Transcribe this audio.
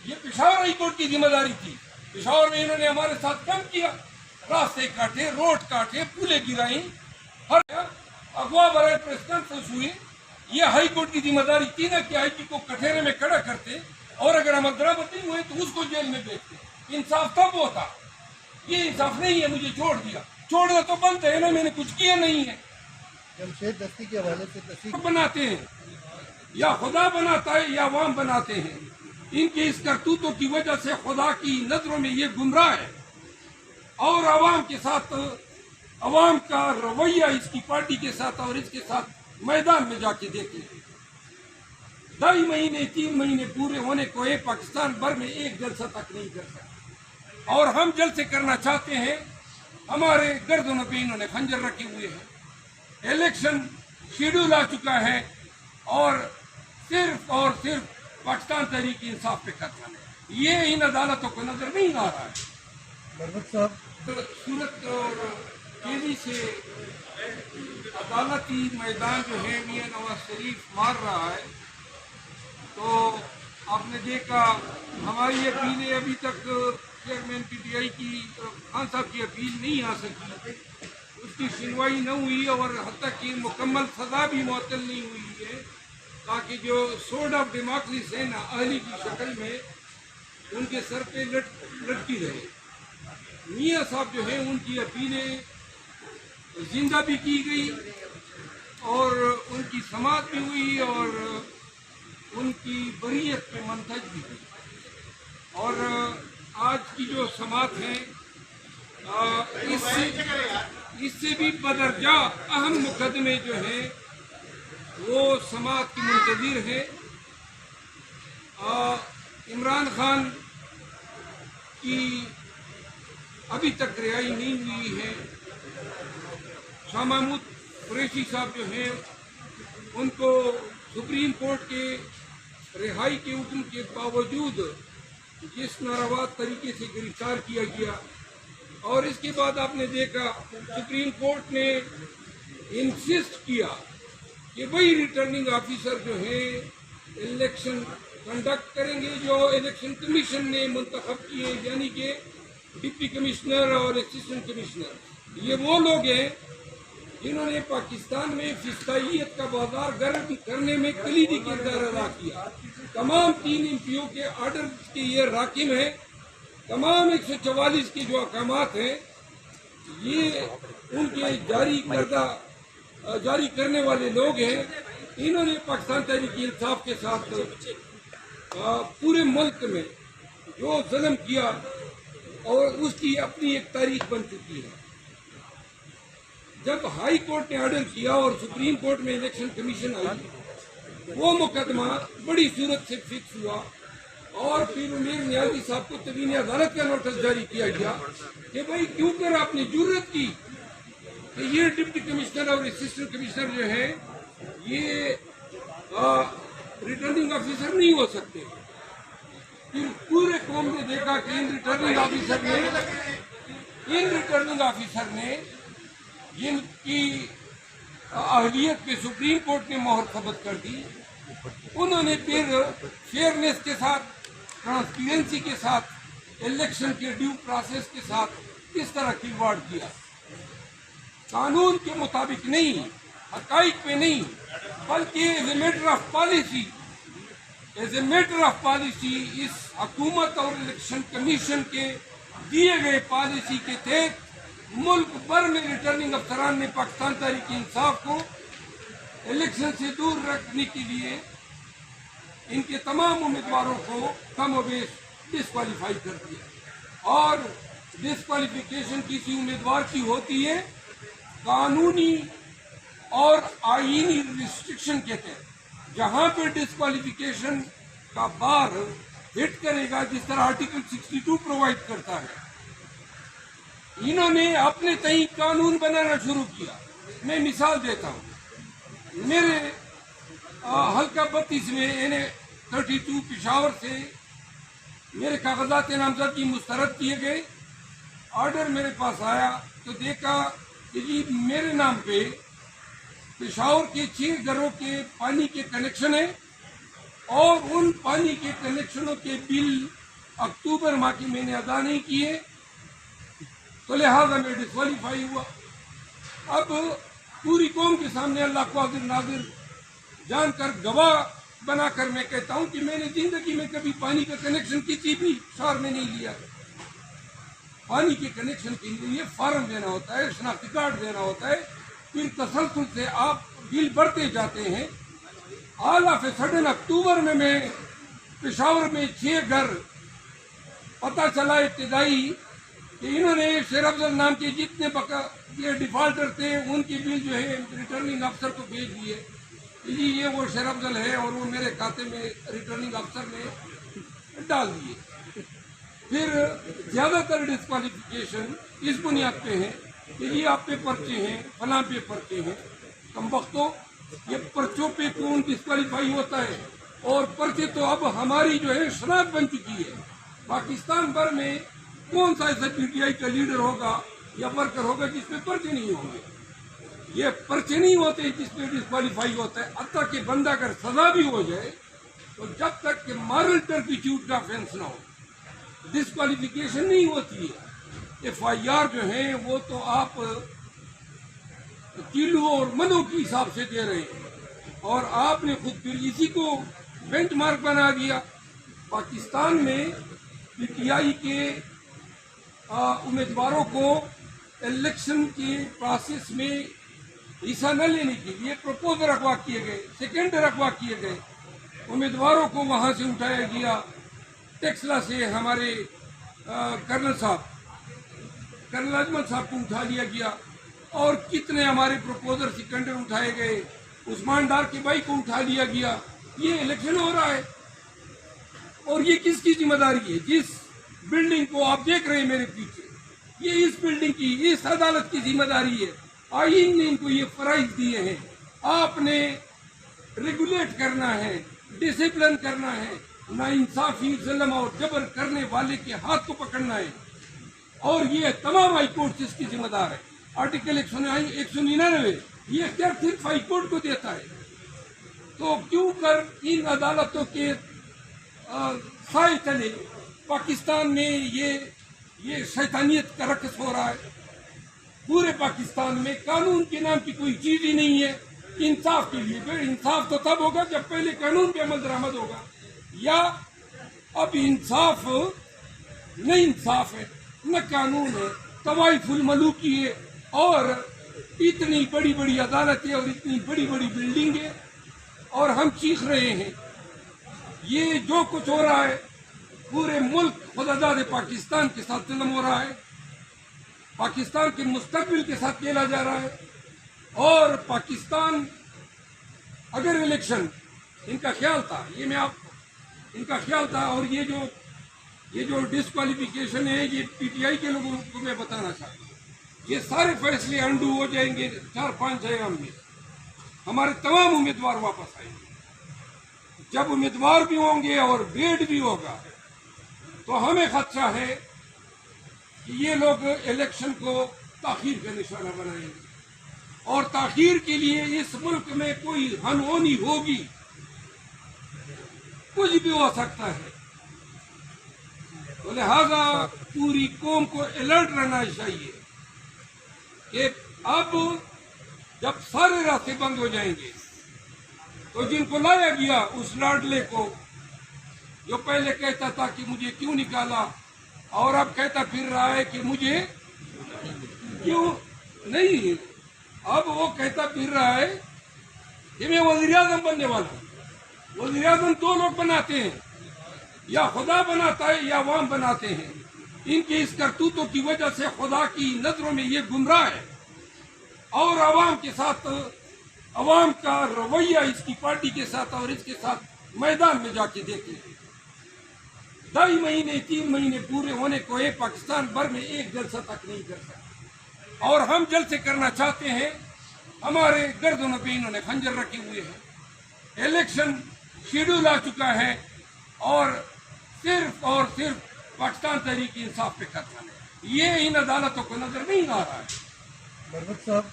یہ Peshawar high court کی ذمہ داری تھی. پشاور میں انہوں نے ہمارے ساتھ کم کیا, راستے کاٹے, روڈ کاٹے, پولے گرائیں, ہر اغوا برائے پریس کانفرنس ہوئی. یہ ہائی کورٹ کی ذمہ داری تھی نا کہ آئی جی کو کٹہرے میں کھڑا کرتے, اور اگر ہم درامد نہیں ہوئے تو اس کو جیل میں بھیجتے. انصاف تب ہوتا. یہ انصاف نہیں ہے, مجھے چھوڑ دیا. چھوڑنا تو بنتا ہے نا, میں نے کچھ کیا نہیں ہے. جمشید دستی کے حوالے سے تصدیق بناتے ہیں, یا خدا بناتا ہے یا عوام بناتے ہیں. ان کے اس کرتوتوں کی وجہ سے خدا کی نظروں میں یہ گمراہ ہے, اور عوام کے ساتھ, عوام کا رویہ اس کی پارٹی کے ساتھ اور اس کے ساتھ میدان میں جا کے دیکھیں. 2.5 مہینے 3 مہینے پورے ہونے کو ہے, پاکستان بھر میں ایک جلسہ تک نہیں کر سکتے, اور ہم جلسے کرنا چاہتے ہیں. ہمارے گردنوں پہ انہوں نے خنجر رکھے ہوئے ہیں. الیکشن شیڈول آ چکا ہے, اور صرف پاکستان تحریک انصاف پہ قتل ہے. یہ ان عدالتوں کو نظر نہیں آ رہا ہے. مربوط صاحب صورت اور تیزی سے عدالتی میدان جو ہے میاں نواز شریف مار رہا ہے, تو آپ نے دیکھا ہماری اپیلیں ابھی تک چیئرمین پی ٹی آئی کی خان صاحب کی اپیل نہیں آ سکی, اس کی سنوائی نہ ہوئی, اور حتیٰ کہ مکمل سزا بھی معطل نہیں ہوئی ہے, تاکہ جو سوڈ آف ڈیموکریسی ہے نا اہلی کی شکل میں ان کے سر پہ لٹکی رہے. میاں صاحب جو ہیں ان کی اپیلیں زندہ بھی کی گئی, اور ان کی سماعت بھی ہوئی, اور ان کی بریت پہ منتج بھی ہوئی. اور آج کی جو سماعت ہے اس سے بھی بدرجہ اہم مقدمے جو ہیں وہ سماعت کی منتظر ہے. عمران خان کی ابھی تک رہائی نہیں ہوئی ہے. شاہ محمود قریشی صاحب جو ہیں ان کو سپریم کورٹ کے رہائی کے حکم کے باوجود جس ناروا طریقے سے گرفتار کیا گیا, اور اس کے بعد آپ نے دیکھا سپریم کورٹ نے انسسٹ کیا کہ وہی ریٹرننگ آفیسر جو ہیں الیکشن کنڈکٹ کریں گے جو الیکشن کمیشن نے منتخب کیے, یعنی کہ ڈپٹی کمشنر اور اسسٹنٹ کمشنر. یہ وہ لوگ ہیں جنہوں نے پاکستان میں فسطائیت کا بازار گرم کرنے میں کلیدی کردار ادا کیا. تمام 3 امپیوں کے آرڈر کے یہ راکم ہیں. تمام 144 کے جو احکامات ہیں یہ ان کے جاری کرنے والے لوگ ہیں. انہوں نے پاکستان تحریک انصاف کے ساتھ پورے ملک میں جو ظلم کیا, اور اس کی اپنی ایک تاریخ بن چکی ہے. جب ہائی کورٹ نے آرڈر کیا اور سپریم کورٹ میں الیکشن کمیشن آئی, وہ مقدمہ بڑی صورت سے فکس ہوا, اور پھر امیر نیازی صاحب کو تبین عدالت کا نوٹس جاری کیا گیا کہ بھائی کیوں کر آپ نے جرت کی کہ یہ ڈپٹی کمشنر اور اسسٹنٹ کمشنر جو ہے یہ ریٹرننگ آفیسر نہیں ہو سکتے. پھر پورے قوم نے دیکھا کہ ان ریٹرننگ آفیسر نے جن کی اہلیت پہ سپریم کورٹ نے مہر ثبت کر دی, انہوں نے پھر فیئرنیس کے ساتھ, ٹرانسپیرنسی کے ساتھ, الیکشن کے ڈیو پروسیس کے ساتھ کس طرح کھلواڑ کیا. قانون کے مطابق نہیں, حقائق پہ نہیں, بلکہ as a matter of policy اس حکومت اور الیکشن کمیشن کے دیے گئے پالیسی کے تحت ملک بھر میں ریٹرننگ افسران نے پاکستان تحریک انصاف کو الیکشن سے دور رکھنے کے لیے ان کے تمام امیدواروں کو کم و بیش ڈسکوالیفائی کر دیا. اور ڈسکوالیفیکیشن کسی امیدوار کی ہوتی ہے قانونی اور آئینی ریسٹرکشن کے تحت, جہاں پہ ڈسکوالیفیکیشن کا بار ہٹ کرے گا, جس طرح آرٹیکل 62 پرووائڈ کرتا ہے. انہوں نے اپنے تئیں قانون بنانا شروع کیا. میں مثال دیتا ہوں, میرے حلقہ 32 میں NA32 پشاور سے میرے کاغذات نامزدگی مسترد کیے گئے. آرڈر میرے پاس آیا تو دیکھا کہ جی میرے نام پہ پشاور کے 6 گھروں کے پانی کے کنیکشن ہیں, اور ان پانی کے کنیکشنوں کے بل اکتوبر ماہ کے میں نے ادا نہیں کیے تو لہذا میں ڈسکوالیفائی ہوا. اب پوری قوم کے سامنے اللہ کو حاضر ناظر جان کر گواہ بنا کر میں کہتا ہوں کہ میں نے زندگی میں کبھی پانی کا کنیکشن کسی بھی شہر میں نہیں لیا. پانی کے کنیکشن کے لیے فارم دینا ہوتا ہے, شناختی کارڈ دینا ہوتا ہے, پھر تسلسل سے آپ بل بڑھتے جاتے ہیں. آل آف اے سڈن اکتوبر میں پشاور میں 6 گھر پتہ چلا ابتدائی کہ انہوں نے شیر افضل نام کے جتنے یہ ڈیفالٹر تھے ان کی بل جو ہے ریٹرننگ افسر کو بھیج دیے. جی یہ وہ شیر افضل ہے اور وہ میرے کھاتے میں ریٹرننگ افسر نے ڈال دیے. پھر زیادہ تر ڈسکوالیفیکیشن اس بنیاد پہ ہے کہ یہ آپ پہ پرچے ہیں, فلاں پہ پرچے ہیں. کم وقتوں یہ پرچوں پہ کون ڈسکوالیفائی ہوتا ہے, اور پرچے تو اب ہماری جو ہے شناخت بن چکی ہے. پاکستان بھر میں کون سا ایسا پی ٹی آئی کا لیڈر ہوگا یا ورکر ہوگا جس پہ پرچے نہیں ہوں گے. یہ پرچے نہیں ہوتے جس پہ ڈسکوالیفائی ہوتا ہے. حتیٰ کہ بندہ اگر سزا بھی ہو جائے تو جب تک کہ مارل ٹرپیٹیوڈ کا آفینس نہ ہو ڈسکوالیفیکیشن نہیں ہوتی ہے. ایف آئی آر جو ہیں وہ تو آپ کلو اور منوں کے حساب سے دے رہے ہیں, اور آپ نے خود پھر اسی کو بینچ مارک بنا دیا. پاکستان میں پی ٹی آئی کے امیدواروں کو الیکشن کے پروسیس میں حصہ نہ لینے کے لیے پروپوزل رکھوا کیے گئے, سیکنڈ رکھوا کیے گئے. امیدواروں کو وہاں سے اٹھایا گیا. ٹیکسلا سے ہمارے کرنل اجمل صاحب کو اٹھا لیا گیا, اور کتنے ہمارے پروپوزر سیکنڈر اٹھائے گئے. عثمان ڈار کے بھائی کو اٹھا لیا گیا. یہ الیکشن ہو رہا ہے, اور یہ کس کی ذمہ داری ہے؟ جس بلڈنگ کو آپ دیکھ رہے ہیں میرے پیچھے, یہ اس بلڈنگ کی, اس عدالت کی ذمہ داری ہے. آئین نے ان کو یہ فرائض دیے ہیں. آپ نے ریگولیٹ کرنا ہے, ڈسپلن کرنا ہے, نا انصافی, ظلم اور جبر کرنے والے کے ہاتھ کو پکڑنا ہے, اور یہ تمام ہائی کورٹ اس کی ذمہ دار ہے. آرٹیکل 199 یہ اختیار صرف ہائی کورٹ کو دیتا ہے. تو کیوں کر ان عدالتوں کے سائے تلے پاکستان میں یہ شیطانیت کا رقص ہو رہا ہے. پورے پاکستان میں قانون کے نام کی کوئی چیز ہی نہیں ہے انصاف کے لیے. انصاف تو تب ہوگا جب پہلے قانون پہ عمل درآمد ہوگا, یا اب انصاف نہ انصاف ہے نہ قانون ہے, طوائف الملوکی ہے, اور اتنی بڑی بڑی عدالتیں اور اتنی بڑی بڑی بلڈنگیں, اور ہم چیخ رہے ہیں. یہ جو کچھ ہو رہا ہے پورے ملک خداداد پاکستان کے ساتھ ظلم ہو رہا ہے, پاکستان کے مستقبل کے ساتھ کھیلا جا رہا ہے. اور پاکستان اگر الیکشن ان کا خیال تھا, یہ میں آپ ان کا خیال تھا, اور یہ جو ڈسکوالیفیکیشن ہے یہ پی ٹی آئی کے لوگوں کو میں بتانا چاہتا ہوں, یہ سارے فیصلے انڈو ہو جائیں گے 4-5 ایام میں. ہمارے تمام امیدوار واپس آئیں گے. جب امیدوار بھی ہوں گے اور بیڈ بھی ہوگا تو ہمیں خدشہ ہے کہ یہ لوگ الیکشن کو تاخیر کا نشانہ بنائیں گے, اور تاخیر کے لیے اس ملک میں کوئی انہونی ہوگی, کچھ بھی ہو سکتا ہے. تو لہذا پوری قوم کو الرٹ رہنا چاہیے کہ اب جب سارے راستے بند ہو جائیں گے تو جن کو لایا گیا اس لاڈلے کو, جو پہلے کہتا تھا کہ مجھے کیوں نکالا, اور اب کہتا پھر رہا ہے کہ مجھے کیوں نہیں, اب وہ کہتا پھر رہا ہے کہ میں وزیر اعظم بننے والا ہوں. وزیر اعظم 2 لوگ بناتے ہیں, یا خدا بناتا ہے یا عوام بناتے ہیں. ان کی اس کرتوتوں کی وجہ سے خدا کی نظروں میں یہ گمراہ ہے, اور عوام کے ساتھ, عوام کا رویہ اس کی پارٹی کے ساتھ اور اس کے ساتھ میدان میں جا کے دیکھیں. 2.5 مہینے 3 مہینے پورے ہونے کو پاکستان بھر میں ایک جلسہ تک نہیں کر سکتے, اور ہم جلسے کرنا چاہتے ہیں. ہمارے گردنوں پہ انہوں نے خنجر رکھے ہوئے ہیں. الیکشن شیڈول آ چکا ہے, اور صرف پاکستان تحریک انصاف پہ قتل ہے. یہ ان عدالتوں کو نظر نہیں آ رہا ہے. بروت صاحب